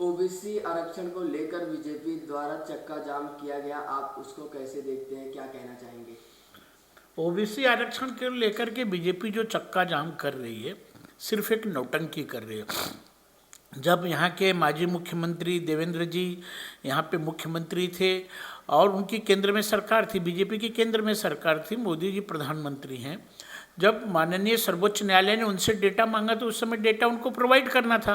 OBC आरक्षण को लेकर बीजेपी द्वारा चक्का जाम किया गया, आप उसको कैसे देखते हैं, क्या कहना चाहेंगे? ओबीसी आरक्षण को लेकर के बीजेपी जो चक्का जाम कर रही है, सिर्फ एक नौटंकी कर रही है। जब यहाँ के माजी मुख्यमंत्री देवेंद्र जी यहाँ पे मुख्यमंत्री थे और उनकी केंद्र में सरकार थी, बीजेपी की केंद्र में सरकार थी, मोदी जी प्रधानमंत्री हैं, जब माननीय सर्वोच्च न्यायालय ने उनसे डेटा मांगा तो उस समय डेटा उनको प्रोवाइड करना था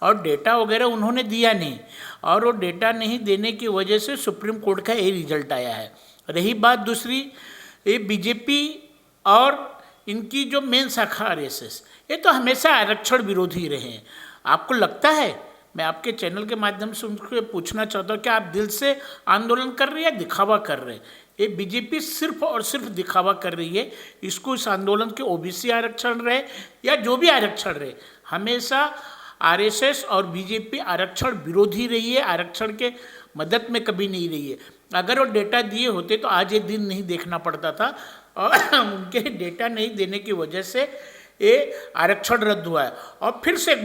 और डेटा वगैरह उन्होंने दिया नहीं, और वो डेटा नहीं देने की वजह से सुप्रीम कोर्ट का ये रिजल्ट आया है। रही बात दूसरी, ये बीजेपी और इनकी जो मेन शाखा आरएसएस, ये तो हमेशा आरक्षण विरोधी रहे हैं। आपको लगता है, मैं आपके चैनल के माध्यम से उनको पूछना चाहता हूँ कि आप दिल से आंदोलन कर रहे हैं या दिखावा कर रहे हैं? ये बीजेपी सिर्फ और सिर्फ दिखावा कर रही है। इसको इस आंदोलन के ओबीसी आरक्षण रहे या जो भी आरक्षण रहे, हमेशा आरएसएस और बीजेपी आरक्षण विरोधी रही है, आरक्षण के मदद में कभी नहीं रही है। अगर वो डेटा दिए होते तो आज ये दिन नहीं देखना पड़ता था, और उनके डेटा नहीं देने की वजह से ये आरक्षण रद्द हुआ है। और फिर से एक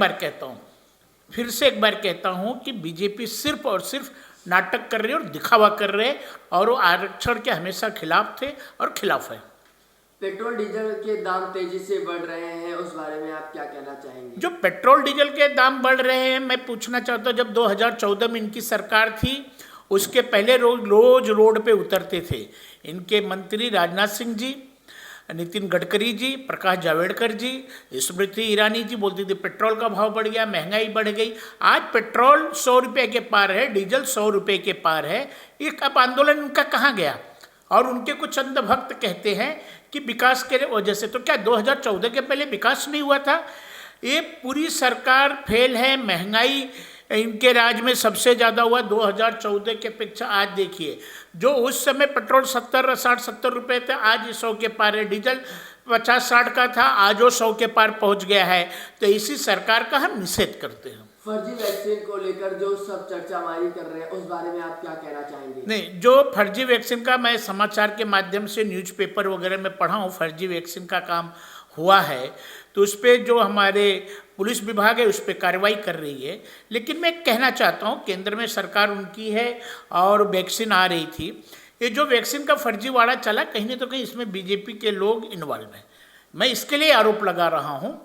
बार कहता हूँ कि बीजेपी सिर्फ और सिर्फ नाटक कर रहे हैं और दिखावा कर रहे हैं, और वो आरक्षण के हमेशा खिलाफ थे और खिलाफ है। पेट्रोल डीजल के दाम तेजी से बढ़ रहे हैं, उस बारे में आप क्या कहना चाहेंगे? जो पेट्रोल डीजल के दाम बढ़ रहे हैं, मैं पूछना चाहता हूँ, जब 2014 में इनकी सरकार थी, उसके पहले रोज रोड पे उतरते थे इनके मंत्री राजनाथ सिंह जी, नितिन गडकरी जी, प्रकाश जावड़ेकर जी, स्मृति ईरानी जी बोलती थी पेट्रोल का भाव बढ़ गया, महंगाई बढ़ गई। आज पेट्रोल 100 रुपये के पार है, डीजल 100 रुपये के पार है। ये अब आंदोलन उनका कहाँ गया? और उनके कुछ अंधभक्त कहते हैं कि विकास के वजह से, तो क्या 2014 के पहले विकास नहीं हुआ था? ये पूरी सरकार फेल है। महंगाई इनके राज में सबसे ज़्यादा हुआ 2014 के अपेक्षा। आज देखिए, जो उस समय पेट्रोल 60-70 रुपये थे, आज 100 के पार है। डीजल 50-60 का था, आज वो 100 के पार पहुंच गया है। तो इसी सरकार का हम निषेध करते हैं। फर्जी वैक्सीन को लेकर जो सब चर्चामारी कर रहे हैं, उस बारे में आप क्या कहना चाहेंगे? नहीं, जो फर्जी वैक्सीन का, मैं समाचार के माध्यम से न्यूज़पेपर वगैरह में पढ़ा हूँ, फर्जी वैक्सीन का काम हुआ है, तो उस पर जो हमारे पुलिस विभाग है उस पर कार्रवाई कर रही है। लेकिन मैं कहना चाहता हूँ, केंद्र में सरकार उनकी है और वैक्सीन आ रही थी। ये जो वैक्सीन का फर्जीवाड़ा चला, कहीं ना तो कहीं इसमें बीजेपी के लोग इन्वॉल्व हैं। मैं इसके लिए आरोप लगा रहा हूँ,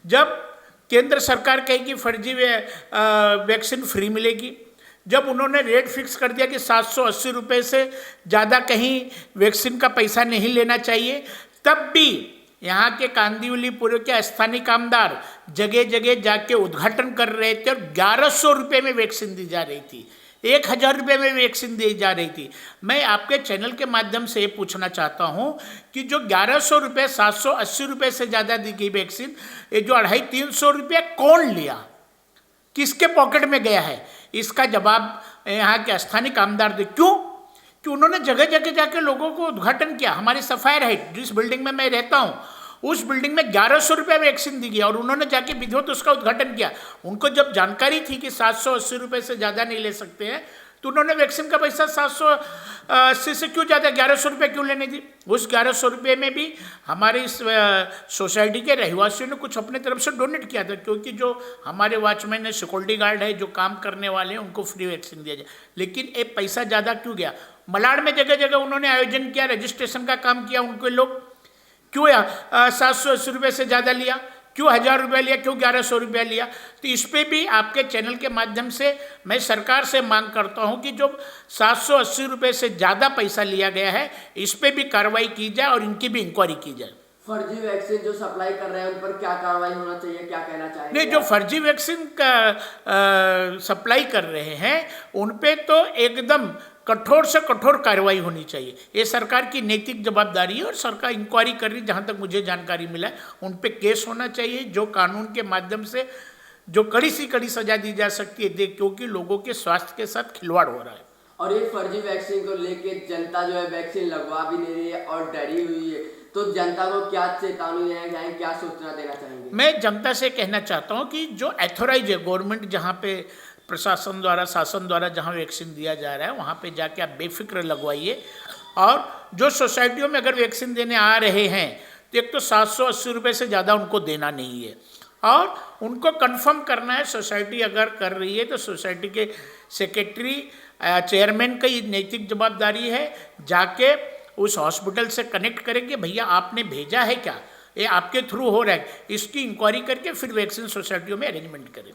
जब केंद्र सरकार कहेगी फर्जी वैक्सीन फ्री मिलेगी, जब उन्होंने रेट फिक्स कर दिया कि 780 रुपये से ज़्यादा कहीं वैक्सीन का पैसा नहीं लेना चाहिए, तब भी यहाँ के कांदिवलीपुर के स्थानीय कामदार जगह जगह जाके उद्घाटन कर रहे थे और 1100 रुपये में वैक्सीन दी जा रही थी, 1000 रुपये में वैक्सीन दी जा रही थी। मैं आपके चैनल के माध्यम से ये पूछना चाहता हूँ कि जो 1100 रुपये, 780 रुपये से ज़्यादा दी गई वैक्सीन, ये जो 250-300 रुपये कौन लिया, किसके पॉकेट में गया है? इसका जवाब यहाँ के स्थानीय कामदार दे। क्यों? कि उन्होंने जगह जगह जाके लोगों को उद्घाटन किया। हमारी सफायर है, जिस बिल्डिंग में मैं रहता हूँ, उस बिल्डिंग में 1100 रुपये वैक्सीन दी गई और उन्होंने जाके विधिवत उसका उद्घाटन किया। उनको जब जानकारी थी कि 780 रुपये से ज़्यादा नहीं ले सकते हैं, तो उन्होंने वैक्सीन का पैसा 780 से क्यों ज़्यादा 1100 रुपये क्यों लेने दी? उस 1100 रुपये में भी हमारे इस सोसाइटी के रहवासियों ने कुछ अपने तरफ से डोनेट किया था, क्योंकि जो हमारे वॉचमैन है, सिक्योरिटी गार्ड है, जो काम करने वाले हैं, उनको फ्री वैक्सीन दिया जाए। लेकिन ये पैसा ज़्यादा क्यों गया? मलाड में जगह जगह उन्होंने आयोजन किया, रजिस्ट्रेशन का काम किया, उनके लोग क्यों 780 रुपये से ज़्यादा लिया? क्यों 1000 रुपया लिया? क्यों 1100 रुपया लिया? तो इस पर भी आपके चैनल के माध्यम से मैं सरकार से मांग करता हूं कि जो 780 रुपये से ज़्यादा पैसा लिया गया है, इस पर भी कार्रवाई की जाए और इनकी भी इंक्वायरी की जाए। फर्जी वैक्सीन जो सप्लाई कर रहे हैं, उन पर क्या कार्रवाई होना चाहिए, क्या कहना चाहेंगे? नहीं, जो फर्जी वैक्सीन का सप्लाई कर रहे हैं, उन पे तो एकदम कठोर से कठोर कार्रवाई होनी चाहिए। ये सरकार की नैतिक जवाबदारी है और सरकार इंक्वायरी कर रही, जहाँ तक मुझे जानकारी मिला है, उन पे केस होना चाहिए, जो कानून के माध्यम से जो कड़ी से कड़ी सजा दी जा सकती है, क्योंकि लोगों के स्वास्थ्य के साथ खिलवाड़ हो रहा है। और ये फर्जी वैक्सीन को लेके जनता जो है वैक्सीन लगवा भी नहीं रही है और डरी हुई है, तो जनता को क्या चेतावनी देना चाहेंगे, क्या सूचना देना चाहेंगे? मैं जनता से कहना चाहता हूँ कि जो एथोराइज है गवर्नमेंट, जहाँ पे प्रशासन द्वारा, शासन द्वारा जहाँ वैक्सीन दिया जा रहा है, वहाँ पे जाके आप बेफिक्र लगवाइए। और जो सोसाइटियों में अगर वैक्सीन देने आ रहे हैं, तो एक तो 780 रुपये से ज़्यादा उनको देना नहीं है, और उनको कंफर्म करना है। सोसाइटी अगर कर रही है तो सोसाइटी के सेक्रेटरी चेयरमैन का ये नैतिक जवाबदारी है, जाके उस हॉस्पिटल से कनेक्ट करेंगे, भैया आपने भेजा है क्या, ये आपके थ्रू हो रहा है, इसकी इंक्वायरी करके फिर वैक्सीन सोसाइटियों में अरेंजमेंट करें।